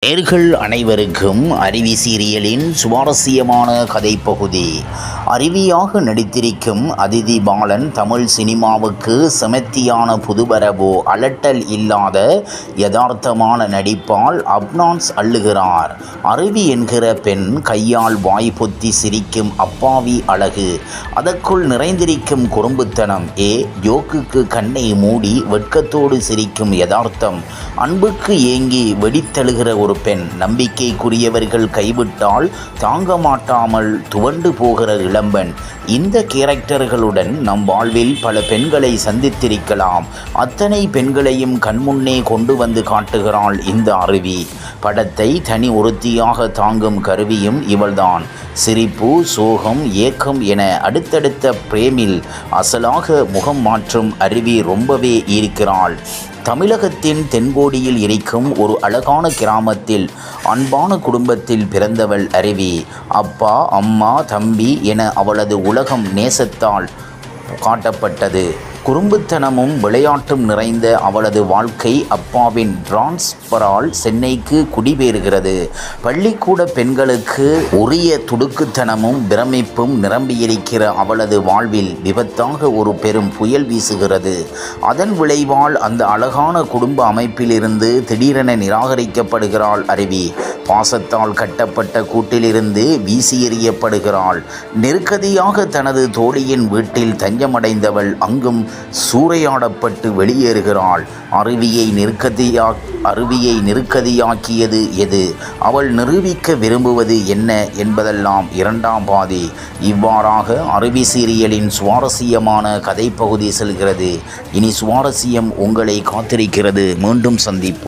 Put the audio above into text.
நேர்கள் அனைவருக்கும் அருவி சீரியலின் சுவாரஸ்யமான கதை பகுதி. அருவியாக நடித்திருக்கும் அதிதி பாலன் தமிழ் சினிமாவுக்கு செமத்தியான புதுபரவோ அலட்டல் இல்லாத யதார்த்தமான நடிப்பால் அப்னான்ஸ் அள்ளுகிறார். அருவி என்கிற பெண் கையால் வாய் பொத்தி சிரிக்கும் அப்பாவி அழகு, அதற்குள் நிறைந்திருக்கும் குறும்புத்தனம், ஜோக்குக்கு கண்ணை மூடி வெட்கத்தோடு சிரிக்கும் யதார்த்தம், அன்புக்கு ஏங்கி வெடித்தழுகிற ஒரு பெண், நம்பிக்கைக்குரியவர்கள் கைவிட்டால் தாங்க மாட்டாமல் துவண்டு போகிற இளம்பெண். இந்த கேரக்டர்களுடன் நம் வாழ்வில் பல பெண்களை சந்தித்திருக்கலாம். அத்தனை பெண்களையும் கண்முன்னே கொண்டு வந்து காட்டுகிறாள் இந்த அருவி. படத்தை தனி ஒருத்தியாக தாங்கும் கருவியும் இவள்தான். சிரிப்பு, சோகம், ஏக்கம் என அடுத்தடுத்த பிரேமில் அசலாக முகம் மாற்றும் அருவி ரொம்பவே இருக்கிறாள். தமிழகத்தின் தென்கோடியில் இருக்கும் ஒரு அழகான கிராமத்தில் அன்பான குடும்பத்தில் பிறந்தவள் அருவி. அப்பா, அம்மா, தம்பி என அவளது உலகம் நேசத்தால் காட்டப்பட்டது. குறும்புத்தனமும் விளையாட்டும் நிறைந்த அவளது வாழ்க்கை அப்பாவின் டிரான்ஸ்பரால் சென்னைக்கு குடிபெறுகிறது. பள்ளிக்கூட பெண்களுக்கு உரிய துடுக்குத்தனமும் பிரமிப்பும் நிரம்பியிருக்கிற அவளது வாழ்வில் விபத்தாக ஒரு பெரும் புயல் வீசுகிறது. அதன் விளைவால் அந்த அழகான குடும்ப அமைப்பிலிருந்து திடீரென நிராகரிக்கப்படுகிறாள் அருவி. பாசத்தால் கட்டப்பட்ட கூட்டிலிருந்து வீசி எறியப்படுகிறாள். நெருக்கடியாக தனது தோழியின் வீட்டில் தஞ்சமடைந்தவள் அங்கும் சூறையாடப்பட்டு வெளியேறுகிறாள். அருவியை நெருக்கடியாக்கியது எது? அவள் நிரூபிக்க விரும்புவது என்ன என்பதெல்லாம் இரண்டாம் பாதி. இவ்வாறாக அருவி சீரியலின் சுவாரஸ்யமான கதை பகுதி செல்கிறது. இனி சுவாரஸ்யம் உங்களை காத்திருக்கிறது. மீண்டும் சந்திப்போம்.